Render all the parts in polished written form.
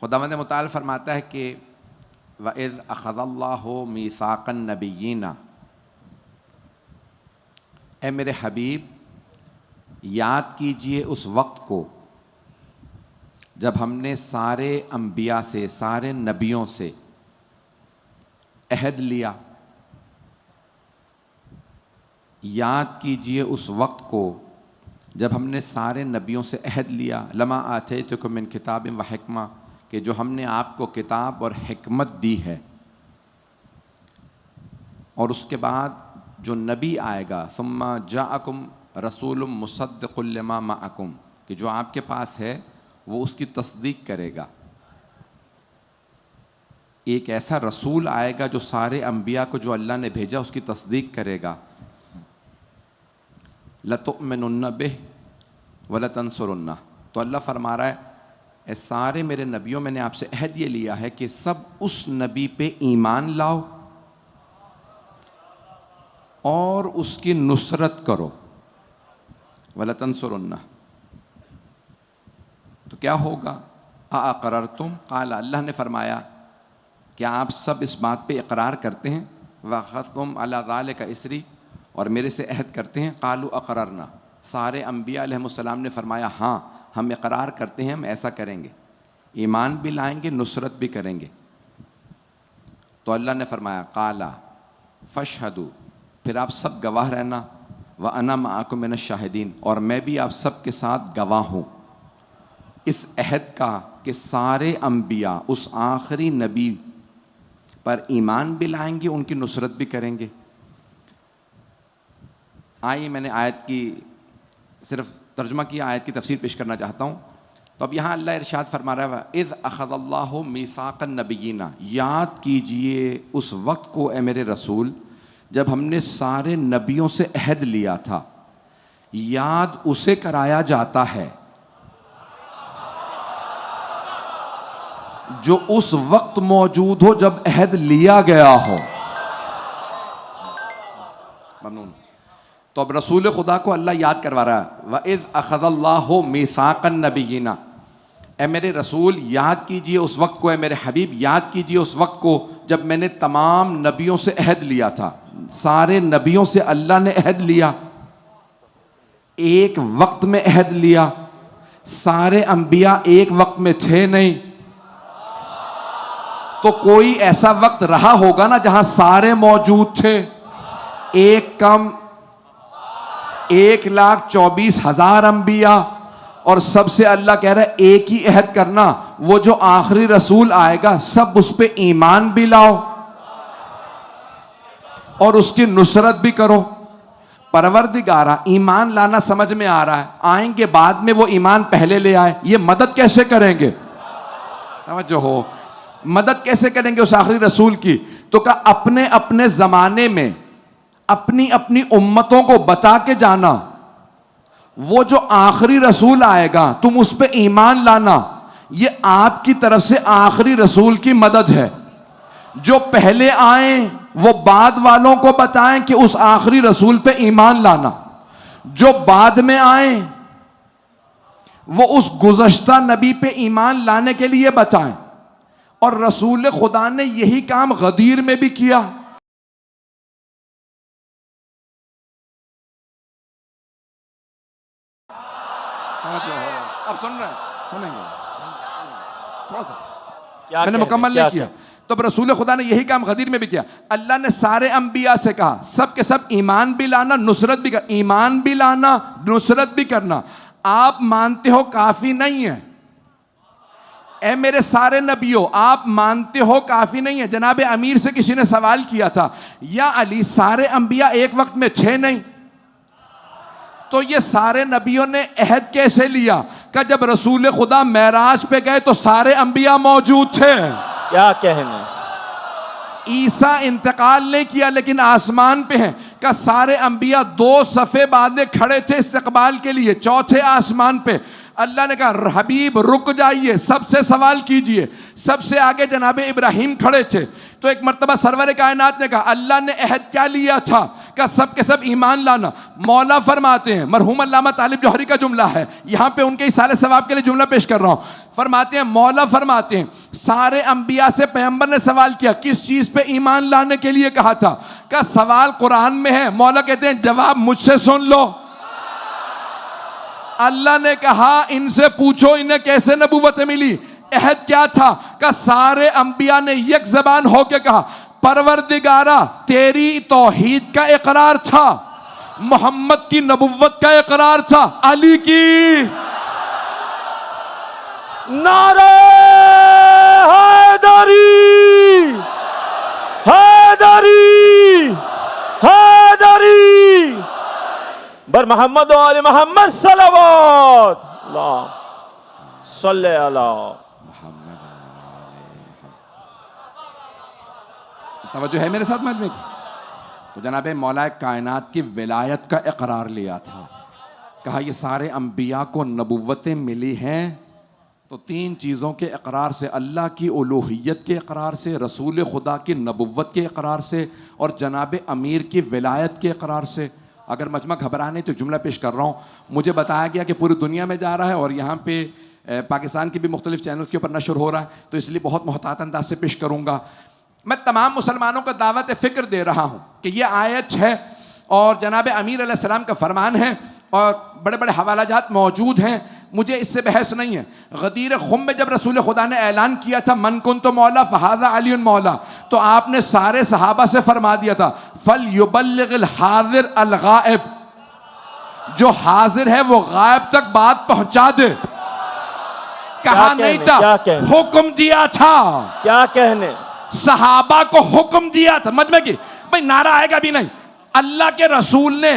खुदावंद मुताल फरमाता है कि वइज़ अख़ज़ल्लाहु मीसाक़न नबिय्यीना, ए मेरे हबीब याद कीजिए उस वक्त को जब हमने सारे अंबिया से, सारे नबियों से अहद लिया। याद कीजिए उस वक्त को जब हमने सारे नबियों से अहद लिया। लमा आतैतुकुम मिन किताबिन व हिकमा, कि जो हमने आपको किताब और हिकमत दी है। और उसके बाद जो नबी आएगा, सुम्मा जाअकुम रसूलुम मुसद्दिक़ुल लिमा मअकुम, कि जो आपके पास है वो उसकी तस्दीक करेगा। एक ऐसा रसूल आएगा जो सारे अंबिया को जो अल्लाह ने भेजा उसकी तस्दीक करेगा। लतुमिनुन्न बिह व लतंसुरुन्ना, तो अल्लाह फरमा रहा है ए सारे मेरे नबियों, मैंने आपसे अहद ये लिया है कि सब उस नबी पे ईमान लाओ और उसकी नुसरत करो। वला तंसुरुन्ना, तो क्या होगा? अक़ररतुम क़ाल, अल्लाह ने फरमाया क्या आप सब इस बात पे इकरार करते हैं? वअख़ज़्तुम अला ज़ालिका इसरी, और मेरे से अहद करते हैं? क़ालू अक़ररना, सारे अंबिया अलैहिमुस्सलाम ने फरमाया हाँ हम इकरार करते हैं, हम ऐसा करेंगे, ईमान भी लाएंगे, नुसरत भी करेंगे। तो अल्लाह ने फरमाया क़ाला फ़शहदू, फिर आप सब गवाह रहना, व अना मअकुम मिनश शाहिदीन, और मैं भी आप सब के साथ गवाह हूँ इस अहद का कि सारे अंबिया उस आखिरी नबी पर ईमान भी लाएंगे, उनकी नुसरत भी करेंगे। आइए मैंने आयत की सिर्फ तर्जुमा किया, आयत की तफसीर पेश करना चाहता हूँ। तो अब यहाँ अल्लाह इरशाद फरमा रहा है इज़ अख़ज़ल्लाहु मीसाक़न नबिय्यीना, याद कीजिए उस वक्त को ए मेरे रसूल जब हमने सारे नबियों से अहद लिया था। याद उसे कराया जाता है जो उस वक्त मौजूद हो जब अहद लिया गया हो। ममनून। तो अब रसूल खुदा को अल्लाह याद करवा रहा है वइज़ अख़ज़ल्लाहु मीसाक़न नबिय्यीना, ए मेरे रसूल याद कीजिए उस वक्त को, ए मेरे हबीब याद कीजिए उस वक्त को जब मैंने तमाम नबियों से अहद लिया था। सारे नबियों से अल्लाह ने अहद लिया, एक वक्त में अहद लिया। सारे अंबिया एक वक्त में थे नहीं, तो कोई ऐसा वक्त रहा होगा ना जहां सारे मौजूद थे। एक कम 1,24,000 अंबिया, और सबसे अल्लाह कह रहा है एक ही अहद करना, वो जो आखिरी रसूल आएगा सब उस पे ईमान भी लाओ और उसकी नुसरत भी करो। परवरदिगारा, ईमान लाना समझ में आ रहा है, आएंगे बाद में वो ईमान पहले ले आए, ये मदद कैसे करेंगे? समझो हो, मदद कैसे करेंगे उस आखिरी रसूल की? तो कहा अपने अपने जमाने में अपनी अपनी उम्मतों को बता के जाना, वो जो आखिरी रसूल आएगा तुम उस पे ईमान लाना, ये आपकी तरफ से आखिरी रसूल की मदद है। जो पहले आए वो बाद वालों को बताएं कि उस आखिरी रसूल पे ईमान लाना, जो बाद में आए वो उस गुज़श्ता नबी पे ईमान लाने के लिए बताएं। और रसूल खुदा ने यही काम गदीर में भी किया। अब सुन रहे हैं, सुनेंगे थोड़ा सा, मैंने मुकम्मल नहीं किया। तो रसूल खुदा ने यही काम गदीर में भी किया। अल्लाह ने सारे अंबिया से कहा सब के सब ईमान भी लाना, नुसरत भी करना, ईमान भी लाना, नुसरत भी करना। आप मानते हो काफी नहीं है, ए मेरे सारे नबियों आप मानते हो काफी नहीं है। जनाब अमीर से किसी ने सवाल किया था, या अली सारे अंबिया एक वक्त में थे नहीं, तो ये सारे नबियों ने अहद कैसे लिया? कि जब रसूल खुदा मेराज पे गए तो सारे अंबिया मौजूद थे। क्या कहने, ईसा इंतकाल नहीं किया लेकिन आसमान पे हैं। का सारे अंबिया 2 सफ़े बांधे खड़े थे इस्तकबाल के लिए चौथे आसमान पे। अल्लाह ने कहा हबीब रुक जाइए, सबसे सवाल कीजिए। सबसे आगे जनाब इब्राहिम खड़े थे। तो एक मर्तबा सरवर कायनात ने कहा अल्लाह ने अहद क्या लिया था, का सब के सब ईमान लाना। मौला फरमाते हैं, मरहूम अल्लामा तालिब जौहरी का जुमला है, यहां पे उनके इसाले सवाब के लिए जुमला पेश कर रहा हूं। फरमाते हैं, मौला फरमाते हैं सारे अंबिया से पैगंबर ने सवाल किया किस चीज पे ईमान लाने के लिए कहा था, का सवाल कुरान में है। मौला कहते हैं जवाब मुझसे सुन लो। अल्लाह ने कहा इनसे पूछो इन्हें कैसे नबूवत मिली, अहद क्या था, का सारे अंबिया ने एक जबान होके कहा परवरदिगारा तेरी तौहीद का इकरार था, मोहम्मद की नबुव्वत का इकरार था, अली की नारे हैदरी हैदरी हैदरी बर मोहम्मद वाले मोहम्मद सल्लल्लाहु अलैहि तवज्जो है मेरे साथ मजमे की। तो जनाब मौला कायनात की विलायत का इकरार लिया था। कहा ये सारे अंबिया को नबुव्वतें मिली हैं तो तीन चीज़ों के इकरार से, अल्लाह की उलूहियत के इकरार से, रसूल खुदा की नबुव्वत के इकरार से और जनाब अमीर की विलायत के इकरार से। अगर मजमा घबराने तो जुमला पेश कर रहा हूँ। मुझे बताया गया कि पूरी दुनिया में जा रहा है और यहाँ पे पाकिस्तान के भी मुख्तलिफ चैनल्स के ऊपर नशर हो रहा है, तो इसलिए बहुत मोहतात अंदाज से पेश करूँगा। मैं तमाम मुसलमानों को दावत फ़िक्र दे रहा हूँ कि ये आयत है और जनाब अमीर अलैहिस्सलाम का फरमान है और बड़े बड़े हवालाजात मौजूद हैं, मुझे इससे बहस नहीं है। गदीर खुम में जब रसूल खुदा ने ऐलान किया था मन कुन्तु मौला फहाज़ा अली मौला, तो आपने सारे सहाबा से फरमा दिया था फल युबल्लिगिल हाज़िर अल गायब, जो हाजिर है वो गायब तक बात पहुंचा दे। कहा नहीं था, हुक्म दिया था। क्या कहने, सहाबा को हुक्म दिया था। मजमे की भाई नारा आएगा भी नहीं। अल्लाह के रसूल ने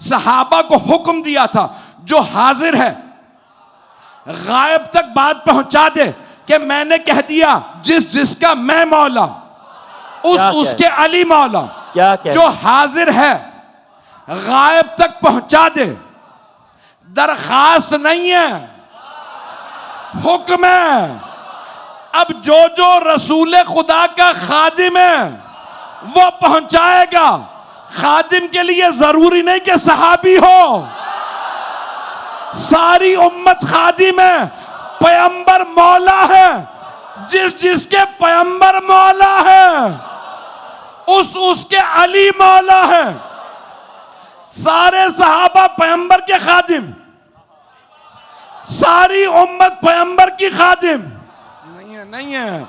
सहाबा को हुक्म दिया था जो हाजिर है गायब तक बात पहुंचा दे कि मैंने कह दिया जिस जिसका मैं मौला उसके अली मौला। क्या जो हाजिर है गायब तक पहुंचा दे। दरखास्त नहीं है, हुक्म है। अब जो जो रसूल खुदा का खादिम है वो पहुंचाएगा। खादिम के लिए जरूरी नहीं कि सहाबी हो, सारी उम्मत खादिम है। पैगंबर मौला है, जिस जिसके पैगंबर मौला है उसके अली मौला है। सारे सहाबा पैगंबर के खादिम, सारी उम्मत पैगंबर की खादिम नहीं है।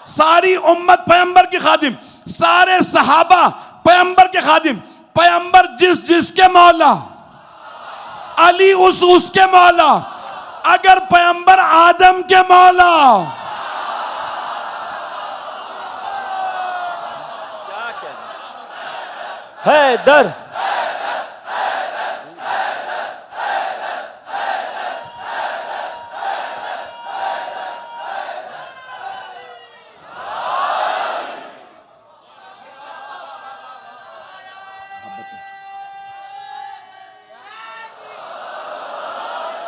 सारी उम्मत पैगंबर की खादिम, सारे सहाबा पैगंबर के खादिम। पैगंबर जिस जिसके मौला, अली उसके मौला। अगर पैगंबर आदम के मौला, हैदर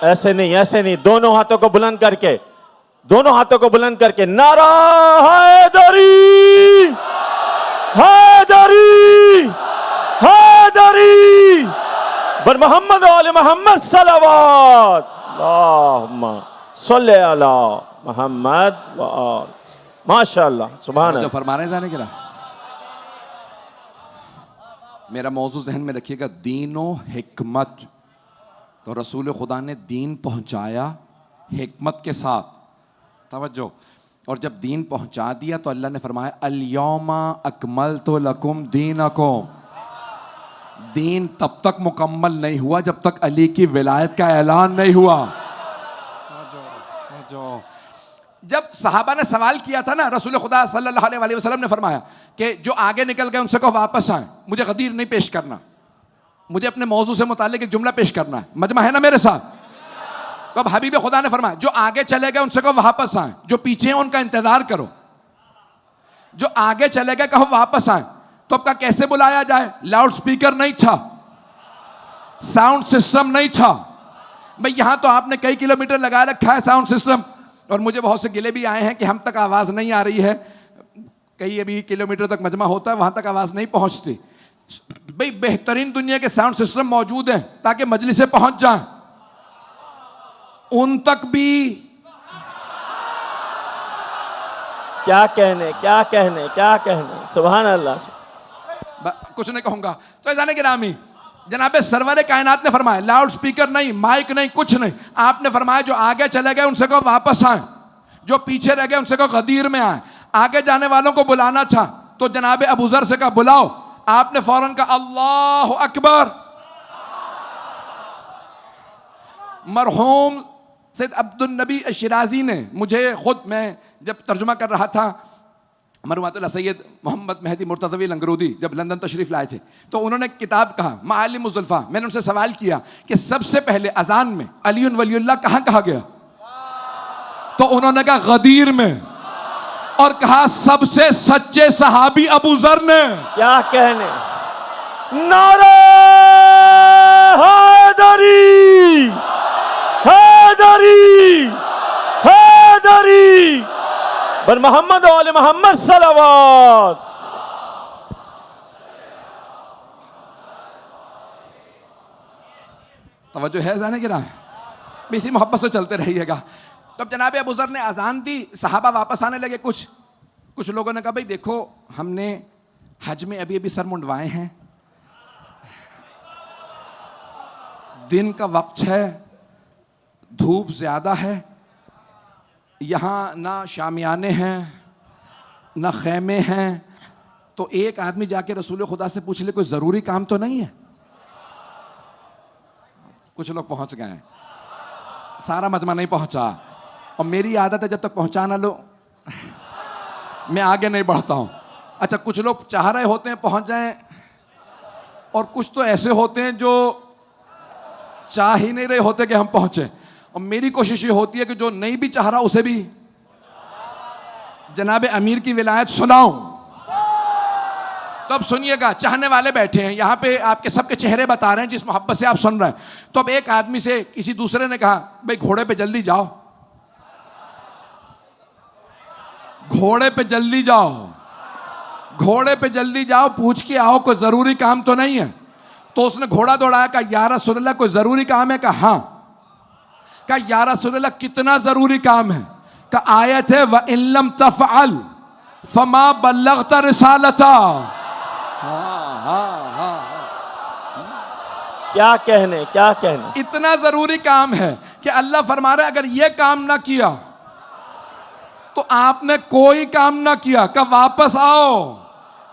ऐसे नहीं, दोनों हाथों को बुलंद करके, दोनों हाथों को बुलंद करके नारा हैदरी हैदरी हैदरी बर मोहम्मद वाले मोहम्मद सल्लल्लाहु अला मोहम्मद माशाअल्लाह सुभान अल्लाह। फरमा रहे जाने के ना, मेरा मौजू जहन में रखिएगा, दीनो हिकमत। तो रसूल खुदा ने दीन पहुंचाया हिकमत के साथ, तवज्जो। और जब दीन पहुंचा दिया तो अल्लाह ने फरमाया अल-यौमा अकमलतु लकुम दीनकुम। दीन तब तक मुकम्मल नहीं हुआ जब तक अली की विलायत का ऐलान नहीं हुआ। जब सहाबा ने सवाल किया था ना, रसूल खुदा सल्लल्लाहु अलैहि वसल्लम ने फरमाया कि जो आगे निकल गए उनसे कहो वापस आए, मुझे गदीर नहीं पेश करना, मुझे अपने मौजू से मुतालिक एक जुमला पेश करना है। मजमा है ना मेरे साथ? तो अब हबीब खुदा ने फरमाया जो आगे चले गए उनसे कहो वापस आए, जो पीछे हैं उनका इंतजार करो। जो आगे चले गए कहो वापस आए। तो अब का कैसे बुलाया जाए? लाउड स्पीकर नहीं था, साउंड सिस्टम नहीं था, भाई यहां तो आपने कई किलोमीटर लगा रखा है साउंड सिस्टम, और मुझे बहुत से गिले भी आए हैं कि हम तक आवाज नहीं आ रही है, कई अभी किलोमीटर तक मजमा होता है, वहां तक आवाज नहीं पहुंचती। भाई बेहतरीन दुनिया के साउंड सिस्टम मौजूद हैं ताकि मजलिस पहुंच जाए, उन तक भी क्या कहने, क्या कहने, क्या कहने, सुभान अल्लाह। कुछ नहीं कहूंगा। तो जाने के नामी जनाबे सरवर कायनात ने फरमाया, लाउड स्पीकर नहीं, माइक नहीं, कुछ नहीं, आपने फरमाया जो आगे चले गए उनसे कहो वापस आए, जो पीछे रह गए उनसे कहो गदीर में आए। आगे जाने वालों को बुलाना था तो जनाबे अबू जर से कहा बुलाओ, आपने फौरन कहा अल्लाह अकबर। मरहूम सैयद अब्दुल नबी शिराजी ने मुझे खुद, मैं जब तर्जुमा कर रहा था, मरहूम सैयद मोहम्मद मेहदी मुर्तज़वी लंगरूदी जब लंदन तशरीफ लाए थे तो उन्होंने किताब कहा मालिम मुज़ल्फ़ा। मैंने उनसे सवाल किया कि सबसे पहले अजान में अली वलीउल्लाह कहां कहा गया, तो उन्होंने कहा गदीर में, और कहा सबसे सच्चे सहाबी अबू जर ने। क्या कहने, नारे हैदरी, हैदरी, हैदरी, बर मोहम्मद वाले मोहम्मद सलावत। तवज्जो है जाने गिरा, इसी मोहब्बत से चलते रहिएगा। तब जनाब अबू जर ने अजान दी, सहाबा वापस आने लगे। कुछ लोगों ने कहा भाई देखो हमने हज में अभी अभी सर मुंडवाए हैं, दिन का वक्त है, धूप ज्यादा है, यहां ना शामियाने हैं ना खेमे हैं, तो एक आदमी जाके रसूल खुदा से पूछ ले कोई जरूरी काम तो नहीं है। कुछ लोग पहुंच गए, सारा मजमा नहीं पहुंचा, और मेरी आदत है जब तक पहुंचा ना लो मैं आगे नहीं बढ़ता हूं। अच्छा, कुछ लोग चाह रहे होते हैं पहुंच जाएं, और कुछ तो ऐसे होते हैं जो चाह ही नहीं रहे होते कि हम पहुंचे, और मेरी कोशिश ये होती है कि जो नहीं भी चाह रहा उसे भी जनाब अमीर की विलायत सुनाऊं। तो अब सुनिएगा, चाहने वाले बैठे हैं यहां पे, आपके सबके चेहरे बता रहे हैं जिस मोहब्बत से आप सुन रहे हैं। तो अब एक आदमी से किसी दूसरे ने कहा भाई घोड़े पे जल्दी जाओ, घोड़े पे जल्दी जाओ, घोड़े पे जल्दी जाओ, पूछ के आओ कोई जरूरी काम तो नहीं है। तो उसने घोड़ा दौड़ाया, कहा या रसूलल्लाह कोई जरूरी काम है? कहा हाँ। कहा या रसूलल्लाह कितना जरूरी काम है? कहा आयत है व इल्लम तफअल फमा बल्लगता रिसालता। क्या कहने, क्या कहने, इतना जरूरी काम है कि अल्लाह फरमा रहा है अगर ये काम ना किया तो आपने कोई काम ना किया। कब वापस आओ,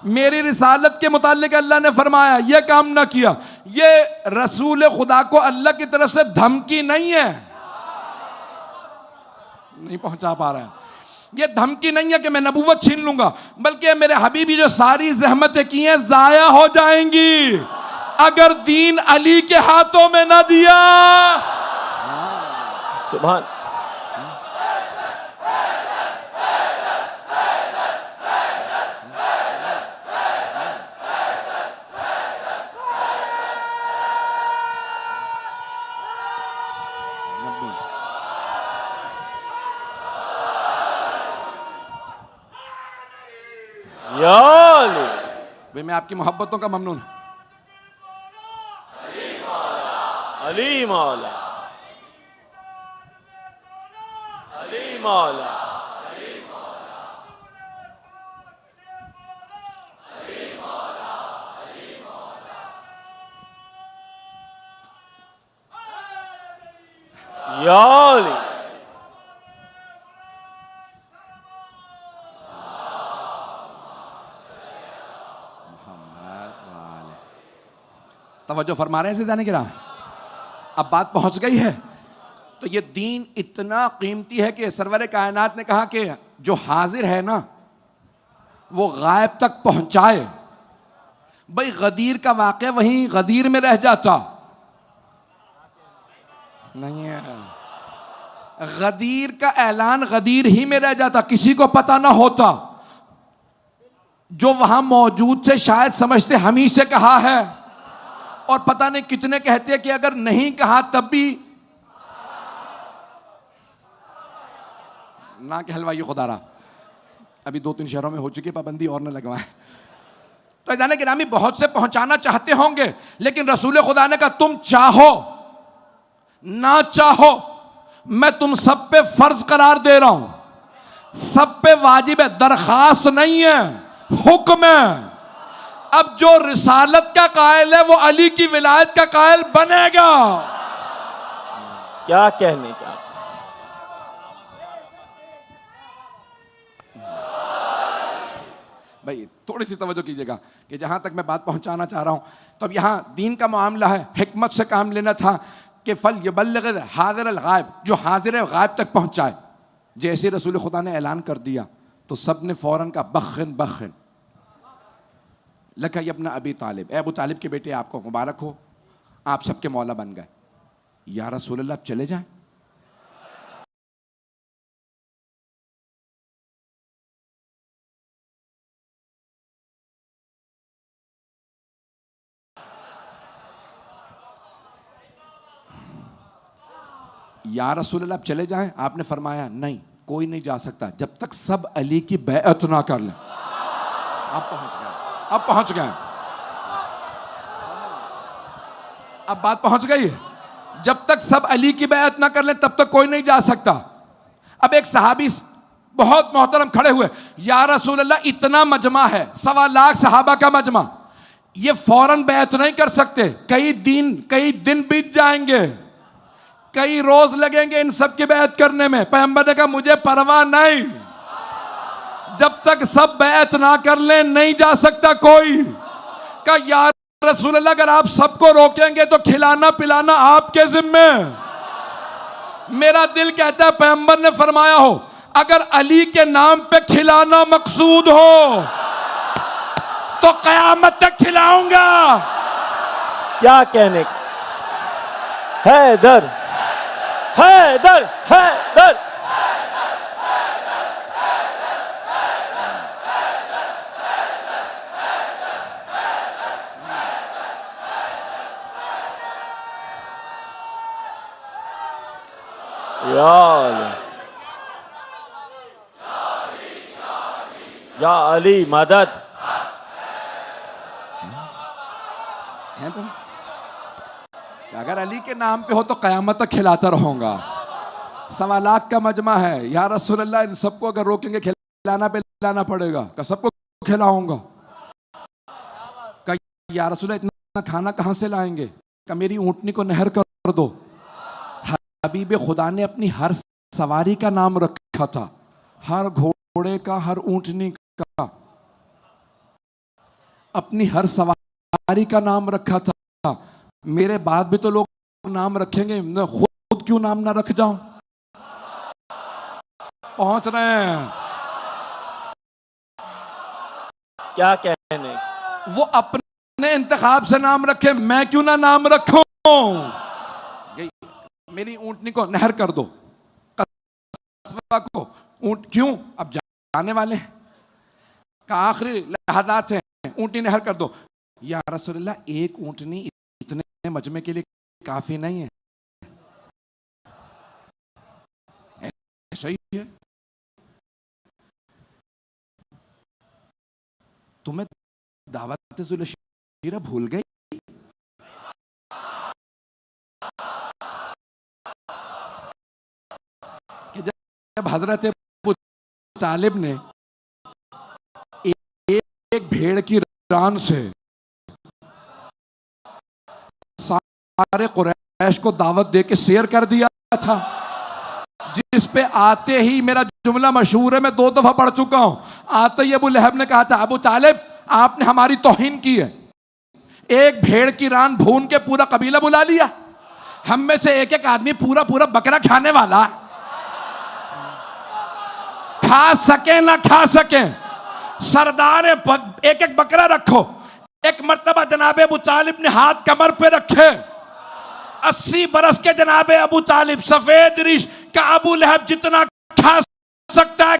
मेरी रिसालत के मुतालिक अल्लाह ने फरमाया ये काम ना किया। ये रसूल खुदा को अल्लाह की तरफ से धमकी नहीं है, नहीं पहुंचा पा रहा है, ये धमकी नहीं है कि मैं नबूवत छीन लूंगा, बल्कि मेरे हबीबी जो सारी जहमतें की हैं जाया हो जाएंगी अगर दीन अली के हाथों में ना दिया। सुभान। भाई मैं आपकी मोहब्बतों का ममनून। अली मौला, अली मौला, या अली। तवज्जो फरमा रहे हैं जाने की राह। अब बात पहुंच गई है। तो ये दीन इतना कीमती है कि सरवर कायनात ने कहा कि जो हाजिर है ना वो गायब तक पहुंचाए। भाई गदीर का वाक़या वहीं गदीर में रह जाता नहीं है, गदीर का ऐलान गदीर ही में रह जाता, किसी को पता ना होता। जो वहां मौजूद थे शायद समझते हम ही से कहा है, और पता नहीं कितने कहते हैं कि अगर नहीं कहा तब भी ना के हलवाई खुदारा। अभी 2-3 शहरों में हो चुकी है पाबंदी, और न लगवाएं। तो जाने गिरामी बहुत से पहुंचाना चाहते होंगे, लेकिन रसूल खुदा ने कहा तुम चाहो ना चाहो, मैं तुम सब पे फर्ज करार दे रहा हूं, सब पे वाजिब है, दरखास्त नहीं है, हुक्म है। अब जो रिसालत का कायल है वो अली की विलायत का कायल बनेगा। क्या कहने का। भाई थोड़ी सी तवज्जो कीजिएगा कि जहां तक मैं बात पहुंचाना चाह रहा हूं, तो अब यहां दीन का मामला है, हिकमत से काम लेना था कि फल यबल्लिग हाजिर अल गायब, जो हाजिर गायब तक पहुंचाए। जैसे रसूल खुदा ने ऐलान कर दिया तो सब ने फौरन का बखन बखन लका इब्न अबी तालिब, अबू तालिब के बेटे आपको मुबारक हो, आप सबके मौला बन गए। या रसूल अल्लाह, आप चले जाएं। या रसूल अल्लाह, आप चले जाएं। आपने फरमाया नहीं, कोई नहीं जा सकता जब तक सब अली की बैअत ना कर लें। आप पहुंच गए, अब पहुंच गए, अब बात पहुंच गई। जब तक सब अली की बैअत ना कर लें तब तक कोई नहीं जा सकता। अब एक सहाबी बहुत मोहतरम खड़े हुए, या रसूल अल्लाह, इतना मजमा है, 1.25 लाख सहाबा का मजमा, ये फौरन बैअत नहीं कर सकते, कई दिन बीत जाएंगे, कई रोज लगेंगे इन सब की बैअत करने में। पैगंबर ने कहा मुझे परवाह नहीं, जब तक सब बैअत ना कर ले नहीं जा सकता कोई। कहा या रसूल अल्लाह, अगर आप सबको रोकेंगे तो खिलाना पिलाना आपके जिम्मे। मेरा दिल कहता है पैगंबर ने फरमाया हो, अगर अली के नाम पे खिलाना मकसूद हो तो कयामत तक खिलाऊंगा। क्या कहने का। हैदर हैदर हैदर। या अली मदद। हैं तुम? अगर अली के नाम पे हो तो कयामत तक खिलाता रहूंगा। 1.25 लाख का मजमा है, या रसूल अल्लाह, इन सबको अगर रोकेंगे खिलाना पिलाना पड़ेगा। का सबको खिलाऊंगा। का या रसूल अल्लाह, इतना खाना कहां से लाएंगे? का मेरी ऊंटनी को नहर कर दो। हबीब खुदा ने अपनी हर सवारी का नाम रखा था, हर घोड़े का, हर ऊंटनी का, अपनी हर सवारी का नाम रखा था। मेरे बाद भी तो लोग नाम रखेंगे, मैं खुद क्यों नाम ना रख जाऊं? पहुंच रहे हैं। क्या कहने। वो अपने इंतखाब से नाम रखे, मैं क्यों ना नाम रखूं? मेरी ऊंटनी को नहर कर दो, कस्बा को ऊंट क्यों, अब जाने वाले का आखिरी लहज़ात हैं, ऊंटनी नहर कर दो। या रसूलल्लाह, एक ऊंटनी इतने मजमे के लिए काफी नहीं है। ऐसा ही है। तुम्हें दावत ज़ुलशीरा भूल गई? कि जब हजरत अबू तालिब ने एक भेड़ की रान से सारे कुरैश को दावत दे के शेयर कर दिया था, जिस पे आते ही मेरा जुमला मशहूर है, मैं 2 दफा पढ़ चुका हूं। आते ही अबू लहब ने कहा था, अबू तालिब, आपने हमारी तौहीन की है, एक भेड़ की रान भून के पूरा कबीला बुला लिया, हम में से एक एक आदमी पूरा पूरा बकरा खाने वाला, खा सके ना खा सके, सरदार एक एक बकरा रखो। एक मर्तबा जनाबे अबू तालिब ने हाथ कमर पे रखे, 80 बरस के जनाबे अबू तालिब, सफेद रिश का अबू लहब जितना खा सकता है